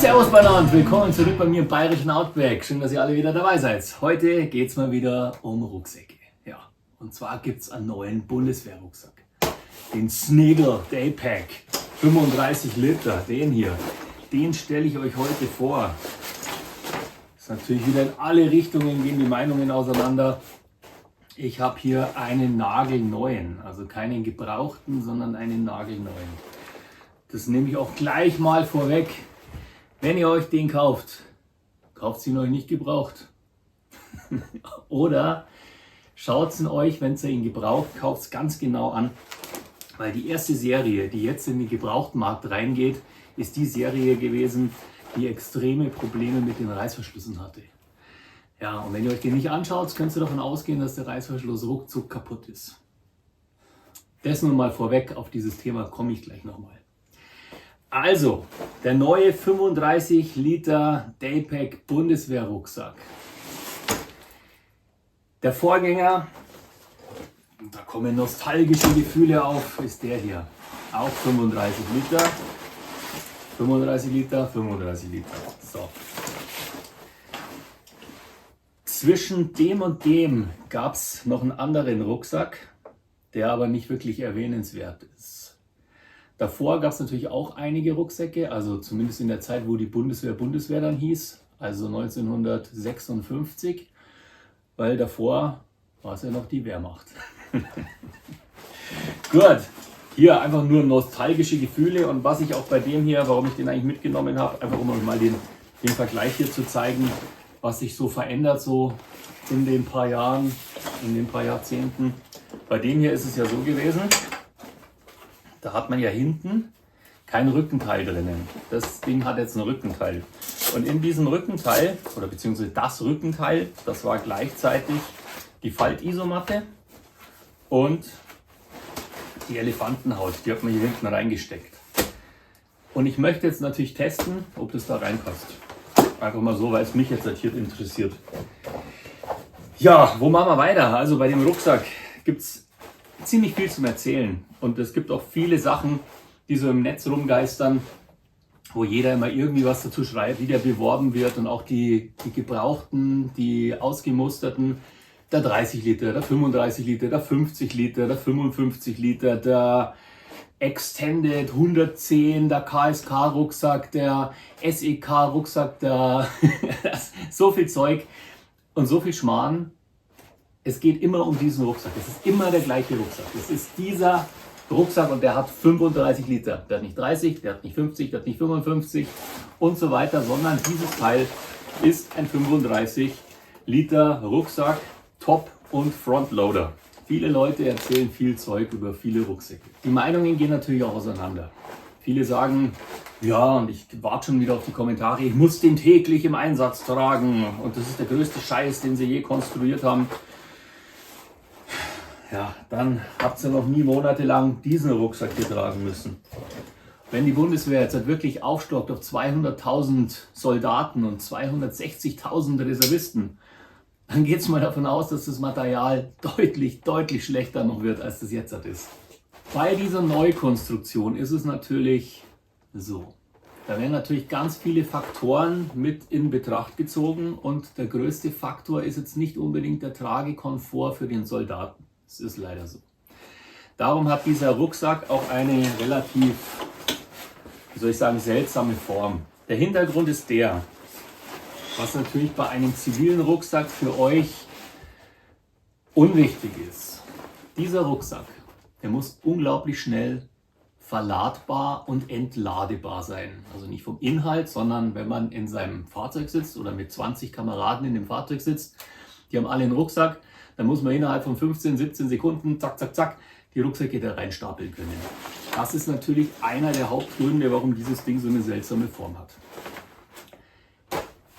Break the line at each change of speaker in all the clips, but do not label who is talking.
Servus Bananen, willkommen zurück bei mir im bayerischen Outback. Schön, dass ihr alle wieder dabei seid. Heute geht es mal wieder um Rucksäcke. Ja, und zwar gibt es einen neuen Bundeswehrrucksack. Den Snigel Daypack, 35 Liter, den hier. Den stelle ich euch heute vor. Ist natürlich wieder in alle Richtungen, gehen die Meinungen auseinander. Ich habe hier einen nagelneuen, also keinen gebrauchten, sondern einen nagelneuen. Das nehme ich auch gleich mal vorweg. Wenn ihr euch den kauft, kauft ihn euch nicht gebraucht. Oder schaut ihn euch, wenn ihr ihn gebraucht, kauft es ganz genau an. Weil die erste Serie, die jetzt in den Gebrauchtmarkt reingeht, ist die Serie gewesen, die extreme Probleme mit den Reißverschlüssen hatte. Ja, und wenn ihr euch den nicht anschaut, könnt ihr davon ausgehen, dass der Reißverschluss ruckzuck kaputt ist. Das nur mal vorweg, auf dieses Thema komme ich gleich nochmal. Also, der neue 35 Liter Daypack Bundeswehrrucksack. Der Vorgänger, da kommen nostalgische Gefühle auf, ist der hier. Auch 35 Liter. 35 Liter, 35 Liter. So. Zwischen dem und dem gab es noch einen anderen Rucksack, der aber nicht wirklich erwähnenswert ist. Davor gab es natürlich auch einige Rucksäcke, also zumindest in der Zeit, wo die Bundeswehr dann hieß, also 1956, weil davor war es ja noch die Wehrmacht. Gut, hier einfach nur nostalgische Gefühle und was ich auch bei dem hier, warum ich den eigentlich mitgenommen habe, einfach um euch mal den Vergleich hier zu zeigen, was sich so verändert so in den paar Jahren, in den paar Jahrzehnten. Bei dem hier ist es ja so gewesen, da hat man ja hinten kein Rückenteil drinnen. Das Ding hat jetzt ein Rückenteil. Und in diesem Rückenteil, oder beziehungsweise das Rückenteil, das war gleichzeitig die Faltisomatte und die Elefantenhaut. Die hat man hier hinten reingesteckt. Und ich möchte jetzt natürlich testen, ob das da reinpasst. Einfach mal so, weil es mich jetzt hier interessiert. Ja, wo machen wir weiter? Also bei dem Rucksack gibt es ziemlich viel zum Erzählen. Und es gibt auch viele Sachen, die so im Netz rumgeistern, wo jeder immer irgendwie was dazu schreibt, wie der beworben wird. Und auch die gebrauchten, die ausgemusterten, der 30 Liter, der 35 Liter, der 50 Liter, der 55 Liter, der Extended 110, der KSK-Rucksack, der SEK-Rucksack, der so viel Zeug und so viel Schmarrn. Es geht immer um diesen Rucksack. Es ist immer der gleiche Rucksack. Es ist dieser Rucksack und der hat 35 Liter. Der hat nicht 30, der hat nicht 50, der hat nicht 55 und so weiter, sondern dieses Teil ist ein 35 Liter Rucksack, Top- und Frontloader. Viele Leute erzählen viel Zeug über viele Rucksäcke. Die Meinungen gehen natürlich auch auseinander. Viele sagen, ja, und ich warte schon wieder auf die Kommentare, ich muss den täglich im Einsatz tragen und das ist der größte Scheiß, den sie je konstruiert haben. Ja, dann habt ihr noch nie monatelang diesen Rucksack getragen müssen. Wenn die Bundeswehr jetzt halt wirklich aufstockt auf 200.000 Soldaten und 260.000 Reservisten, dann geht es mal davon aus, dass das Material deutlich schlechter noch wird, als das jetzt ist. Bei dieser Neukonstruktion ist es natürlich so. Da werden natürlich ganz viele Faktoren mit in Betracht gezogen und der größte Faktor ist jetzt nicht unbedingt der Tragekomfort für den Soldaten. Das ist leider so. Darum hat dieser Rucksack auch eine relativ, wie soll ich sagen, seltsame Form. Der Hintergrund ist der, was natürlich bei einem zivilen Rucksack für euch unwichtig ist. Dieser Rucksack, der muss unglaublich schnell verladbar und entladebar sein. Also nicht vom Inhalt, sondern wenn man in seinem Fahrzeug sitzt oder mit 20 Kameraden in dem Fahrzeug sitzt, die haben alle einen Rucksack, dann muss man innerhalb von 15, 17 Sekunden, zack, zack, zack, die Rucksäcke da reinstapeln können. Das ist natürlich einer der Hauptgründe, warum dieses Ding so eine seltsame Form hat.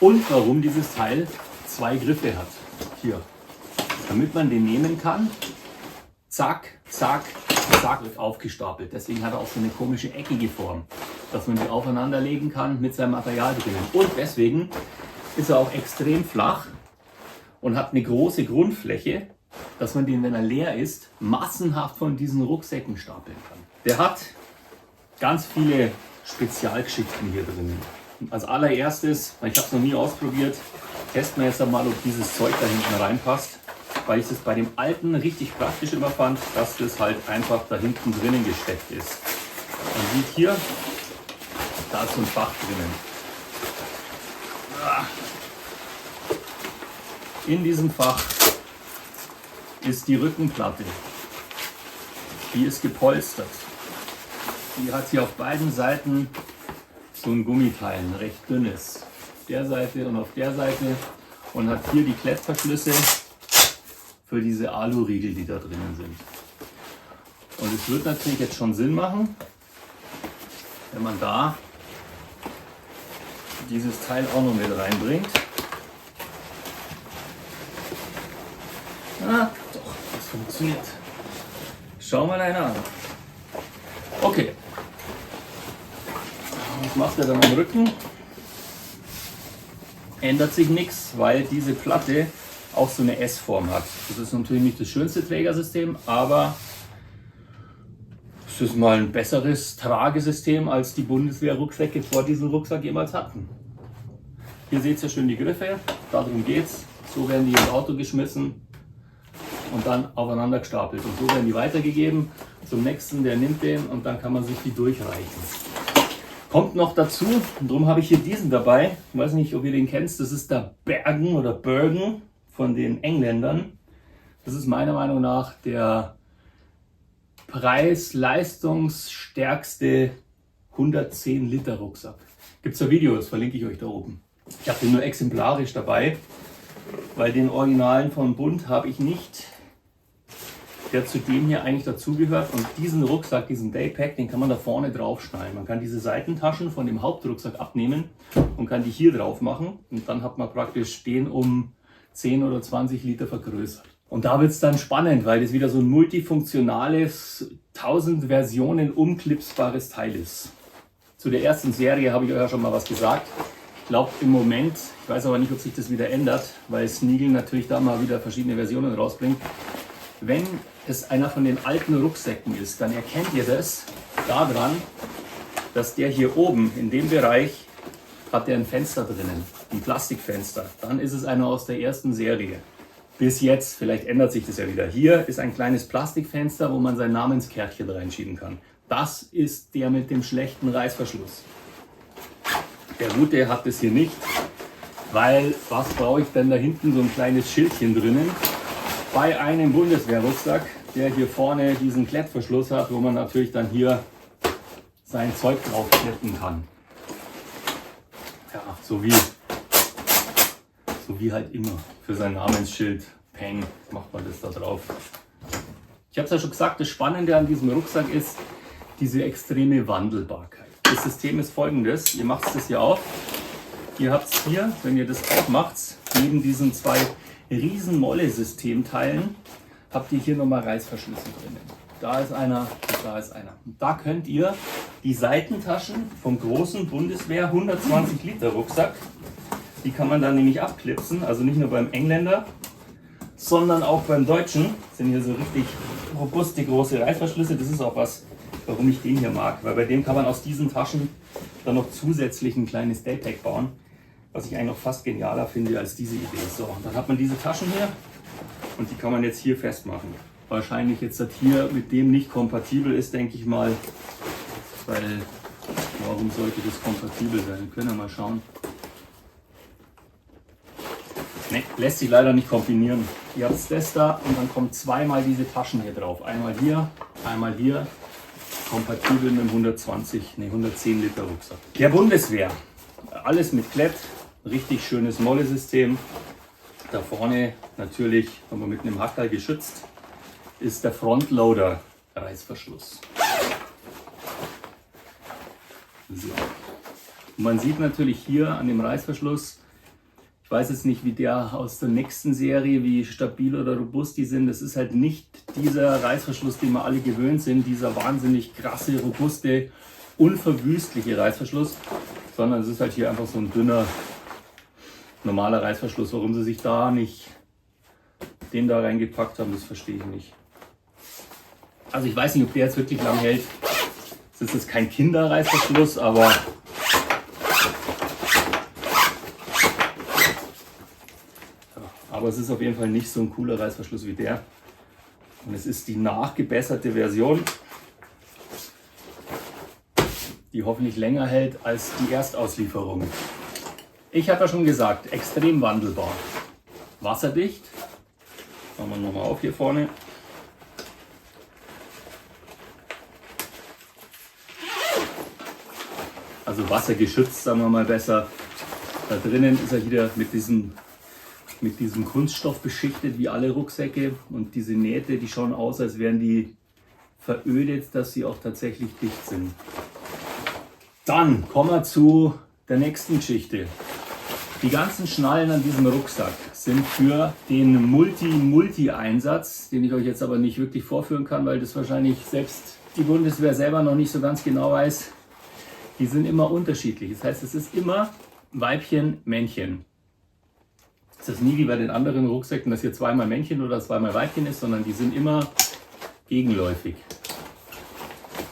Und warum dieses Teil zwei Griffe hat. Hier. Damit man den nehmen kann, zack, zack, zack, wird aufgestapelt. Deswegen hat er auch so eine komische eckige Form, dass man die aufeinander legen kann mit seinem Material drinnen. Und deswegen ist er auch extrem flach und hat eine große Grundfläche, dass man den, wenn er leer ist, massenhaft von diesen Rucksäcken stapeln kann. Der hat ganz viele Spezialgeschichten hier drin. als allererstes, ich habe es noch nie ausprobiert, testen wir jetzt einmal, ob dieses Zeug da hinten reinpasst, weil ich es bei dem alten richtig praktisch immer fand, dass das halt einfach da hinten drinnen gesteckt ist. Man sieht hier, da ist so ein Fach drinnen. In diesem Fach ist die Rückenplatte. Die ist gepolstert. Die hat hier auf beiden Seiten so ein Gummiteil, ein recht dünnes. Auf der Seite und auf der Seite. Und hat hier die Klettverschlüsse für diese Aluriegel, die da drinnen sind. Und es wird natürlich jetzt schon Sinn machen, wenn man da dieses Teil auch noch mit reinbringt. Ah, doch, das funktioniert. Schau mal einer an. Okay. Was macht er dann am Rücken? Ändert sich nichts, weil diese Platte auch so eine S-Form hat. Das ist natürlich nicht das schönste Trägersystem, aber es ist mal ein besseres Tragesystem, als die Bundeswehr-Rucksäcke vor diesem Rucksack jemals hatten. Hier seht ihr schön die Griffe, darum geht's. So werden die ins Auto geschmissen und dann aufeinander gestapelt. Und so werden die weitergegeben zum nächsten, der nimmt den und dann kann man sich die durchreichen. Kommt noch dazu, und darum habe ich hier diesen dabei, ich weiß nicht, ob ihr den kennt, das ist der Bergen oder Bergen von den Engländern. Das ist meiner Meinung nach der preis-leistungsstärkste 110 Liter Rucksack. Gibt es da Videos, verlinke ich euch da oben. Ich habe den nur exemplarisch dabei, weil den Originalen von Bund habe ich nicht, der zu dem hier eigentlich dazugehört. Und diesen Rucksack, diesen Daypack, den kann man da vorne drauf schnallen. Man kann diese Seitentaschen von dem Hauptrucksack abnehmen und kann die hier drauf machen. Und dann hat man praktisch den um 10 oder 20 Liter vergrößert. Und da wird es dann spannend, weil das wieder so ein multifunktionales, 1000 Versionen umklipsbares Teil ist. Zu der ersten Serie habe ich euch ja schon mal was gesagt. Ich glaube im Moment, ich weiß aber nicht, ob sich das wieder ändert, weil Sneagle natürlich da mal wieder verschiedene Versionen rausbringt. Wenn es einer von den alten Rucksäcken ist, dann erkennt ihr das daran, dass der hier oben in dem Bereich hat der ein Fenster drinnen, ein Plastikfenster. Dann ist es einer aus der ersten Serie. Bis jetzt, vielleicht ändert sich das ja wieder. Hier ist ein kleines Plastikfenster, wo man sein Namenskärtchen reinschieben kann. Das ist der mit dem schlechten Reißverschluss. Der gute hat das hier nicht, weil was brauche ich denn da hinten, so ein kleines Schildchen drinnen? Bei einem Bundeswehrrucksack, der hier vorne diesen Klettverschluss hat, wo man natürlich dann hier sein Zeug draufkletten kann. Ja, so wie halt immer für sein Namensschild. Peng, macht man das da drauf. Ich habe es ja schon gesagt, das Spannende an diesem Rucksack ist diese extreme Wandelbarkeit. Das System ist folgendes, ihr macht das hier auf. Ihr habt hier, wenn ihr das aufmacht, neben diesen zwei riesen Molle-Systemteilen, habt ihr hier nochmal Reißverschlüsse drinnen. Da ist einer und da ist einer. Und da könnt ihr die Seitentaschen vom großen Bundeswehr 120 Liter Rucksack, die kann man dann nämlich abklipsen, also nicht nur beim Engländer, sondern auch beim Deutschen. Das sind hier so richtig robuste große Reißverschlüsse. Das ist auch was, warum ich den hier mag, weil bei dem kann man aus diesen Taschen dann noch zusätzlich ein kleines Daypack bauen, was ich eigentlich noch fast genialer finde als diese Idee. So, und dann hat man diese Taschen hier und die kann man jetzt hier festmachen. Wahrscheinlich jetzt das hier mit dem nicht kompatibel ist, denke ich mal, weil warum sollte das kompatibel sein? Wir können ja mal schauen. Ne, lässt sich leider nicht kombinieren. Ihr habt das da und dann kommen zweimal diese Taschen hier drauf. Einmal hier, kompatibel mit dem 110 Liter Rucksack. Der Bundeswehr, alles mit Klett, richtig schönes Molle-System. Da vorne natürlich, aber mit einem Hackerl geschützt, ist der Frontloader Reißverschluss. So. Und man sieht natürlich hier an dem Reißverschluss, ich weiß jetzt nicht, wie der aus der nächsten Serie, wie stabil oder robust die sind. Das ist halt nicht dieser Reißverschluss, den wir alle gewöhnt sind, dieser wahnsinnig krasse, robuste, unverwüstliche Reißverschluss, sondern es ist halt hier einfach so ein dünner, normaler Reißverschluss. Warum sie sich da nicht den da reingepackt haben, das verstehe ich nicht. Also ich weiß nicht, ob der jetzt wirklich lang hält. Das ist jetzt kein Kinderreißverschluss, aber Aber es ist auf jeden Fall nicht so ein cooler Reißverschluss wie der. Und es ist die nachgebesserte Version, die hoffentlich länger hält als die Erstauslieferung. Ich habe ja schon gesagt, extrem wandelbar. Wasserdicht. Machen wir nochmal auf hier vorne. Also wassergeschützt, sagen wir mal besser. Da drinnen ist er wieder mit diesem Kunststoff beschichtet wie alle Rucksäcke. Und diese Nähte, die schauen aus, als wären die verödet, dass sie auch tatsächlich dicht sind. Dann kommen wir zu der nächsten Geschichte. Die ganzen Schnallen an diesem Rucksack sind für den Multi-Einsatz, den ich euch jetzt aber nicht wirklich vorführen kann, weil das wahrscheinlich selbst die Bundeswehr selber noch nicht so ganz genau weiß. Die sind immer unterschiedlich. Das heißt, es ist immer Weibchen, Männchen. Es ist nie wie bei den anderen Rucksäcken, dass hier zweimal Männchen oder zweimal Weibchen ist, sondern die sind immer gegenläufig.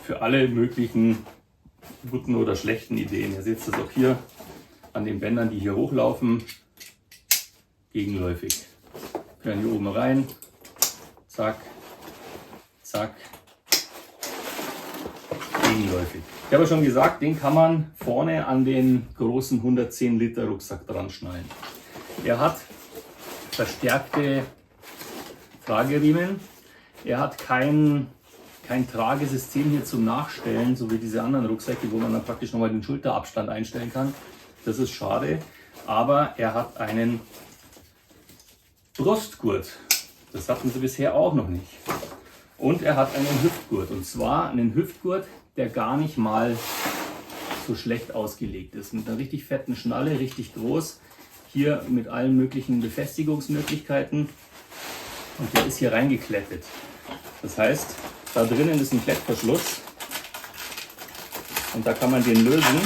Für alle möglichen guten oder schlechten Ideen. Ihr seht es auch hier an den Bändern, die hier hochlaufen. Gegenläufig. Können hier oben rein. Zack, zack. Gegenläufig. Ich habe schon gesagt, den kann man vorne an den großen 110 Liter Rucksack dran schnallen. Er hat verstärkte Trageriemen. Er hat kein Tragesystem hier zum Nachstellen, so wie diese anderen Rucksäcke, wo man dann praktisch nochmal den Schulterabstand einstellen kann. Das ist schade. Aber er hat einen Brustgurt. Das hatten sie bisher auch noch nicht. Und er hat einen Hüftgurt. Und zwar einen Hüftgurt, der gar nicht mal so schlecht ausgelegt ist. Mit einer richtig fetten Schnalle, richtig groß. Hier mit allen möglichen Befestigungsmöglichkeiten. Und der ist hier reingeklettet. Das heißt, da drinnen ist ein Klettverschluss. Und da kann man den lösen.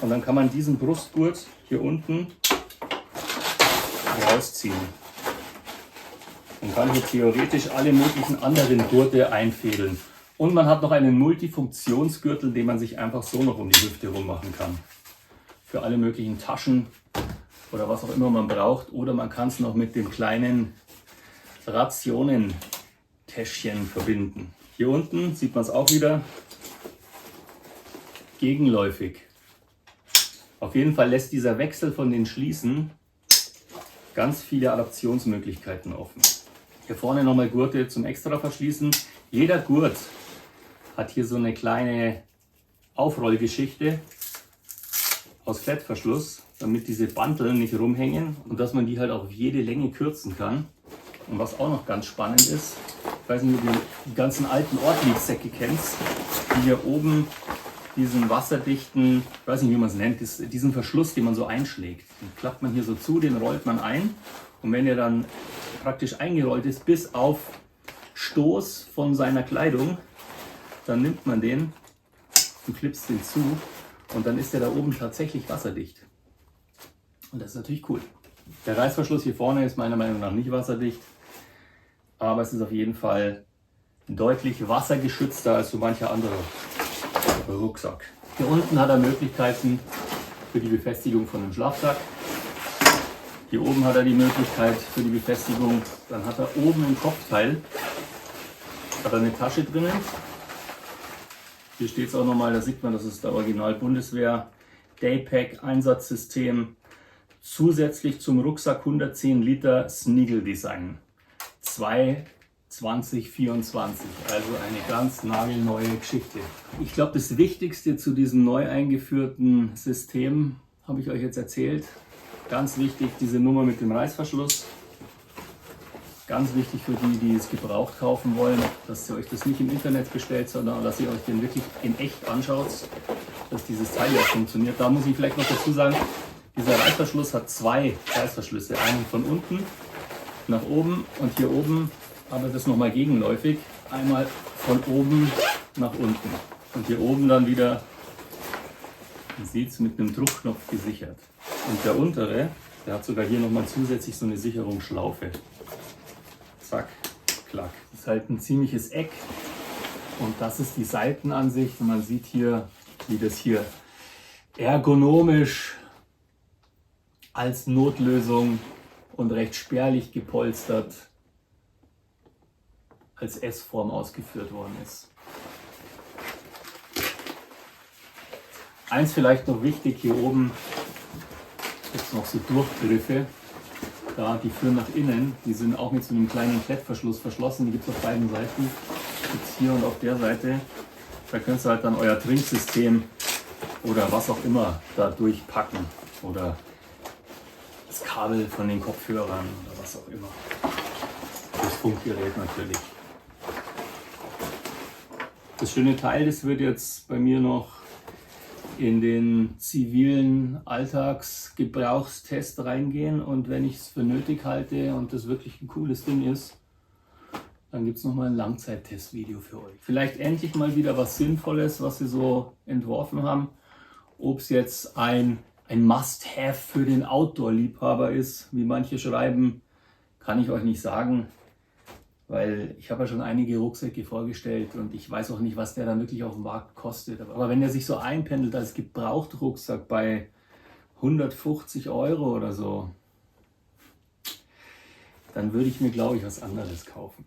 Und dann kann man diesen Brustgurt hier unten rausziehen. Man kann hier theoretisch alle möglichen anderen Gurte einfädeln. Und man hat noch einen Multifunktionsgürtel, den man sich einfach so noch um die Hüfte rum machen kann. Für alle möglichen Taschen oder was auch immer man braucht. Oder man kann es noch mit dem kleinen Rationentäschchen verbinden. Hier unten sieht man es auch wieder. Gegenläufig. Auf jeden Fall lässt dieser Wechsel von den Schließen ganz viele Adaptionsmöglichkeiten offen. Hier vorne nochmal Gurte zum extra verschließen. Jeder Gurt hat hier so eine kleine Aufrollgeschichte aus Klettverschluss, damit diese Banteln nicht rumhängen und dass man die halt auch auf jede Länge kürzen kann. Und was auch noch ganz spannend ist, ich weiß nicht, ob ihr die ganzen alten Ortlieb-Säcke kennt, die hier oben diesen wasserdichten, ich weiß nicht, wie man es nennt, diesen Verschluss, den man so einschlägt. Den klappt man hier so zu, den rollt man ein. Und wenn er dann praktisch eingerollt ist, bis auf Stoß von seiner Kleidung, dann nimmt man den und klipst den zu. Und dann ist der da oben tatsächlich wasserdicht. Und das ist natürlich cool. Der Reißverschluss hier vorne ist meiner Meinung nach nicht wasserdicht. Aber es ist auf jeden Fall deutlich wassergeschützter als so mancher andere Rucksack. Hier unten hat er Möglichkeiten für die Befestigung von dem Schlafsack. Hier oben hat er die Möglichkeit für die Befestigung. Dann hat er oben im Kopfteil hat er eine Tasche drinnen. Hier steht es auch nochmal, da sieht man, das ist der Original Bundeswehr Daypack Einsatzsystem. Zusätzlich zum Rucksack 110 Liter Sniggle Design. 2024, also eine ganz nagelneue Geschichte. Ich glaube, das Wichtigste zu diesem neu eingeführten System habe ich euch jetzt erzählt. Ganz wichtig, diese Nummer mit dem Reißverschluss. Ganz wichtig für die, die es gebraucht kaufen wollen, dass ihr euch das nicht im Internet bestellt, sondern dass ihr euch den wirklich in echt anschaut, dass dieses Teil ja funktioniert. Da muss ich vielleicht noch dazu sagen, dieser Reißverschluss hat zwei Reißverschlüsse. Einen von unten nach oben und hier oben hat er das nochmal gegenläufig. Einmal von oben nach unten. Und hier oben dann wieder, ihr seht es, mit einem Druckknopf gesichert. Und der untere, der hat sogar hier nochmal zusätzlich so eine Sicherungsschlaufe. Zack, klack. Das ist halt ein ziemliches Eck. Und das ist die Seitenansicht. Und man sieht hier, wie das hier ergonomisch als Notlösung und recht spärlich gepolstert als S-Form ausgeführt worden ist. Eins vielleicht noch wichtig, hier oben gibt es noch so Durchgriffe, da, die führen nach innen, die sind auch mit so einem kleinen Klettverschluss verschlossen, die gibt es auf beiden Seiten, gibt's hier und auf der Seite. Da könnt ihr halt dann euer Trinksystem oder was auch immer da durchpacken oder das Kabel von den Kopfhörern oder was auch immer. Das Funkgerät natürlich. Das schöne Teil, das wird jetzt bei mir noch in den zivilen Alltagsgebrauchstest reingehen und wenn ich es für nötig halte und das wirklich ein cooles Ding ist, dann gibt es nochmal ein Langzeittestvideo für euch. Vielleicht endlich mal wieder was Sinnvolles, was sie so entworfen haben. Ob es jetzt ein Must-Have für den Outdoor-Liebhaber ist, wie manche schreiben, kann ich euch nicht sagen. Weil ich habe ja schon einige Rucksäcke vorgestellt und ich weiß auch nicht, was der dann wirklich auf dem Markt kostet. Aber wenn der sich so einpendelt als Gebrauchtrucksack bei 150 € oder so, dann würde ich mir, glaube ich, was anderes kaufen.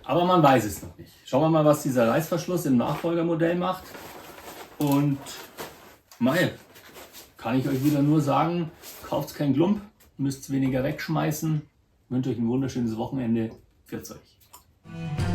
Aber man weiß es noch nicht. Schauen wir mal, was dieser Reißverschluss im Nachfolgermodell macht. Und mei, kann ich euch wieder nur sagen, kauft kein Klump, müsst weniger wegschmeißen. Ich wünsche euch ein wunderschönes Wochenende. Pfiat euch.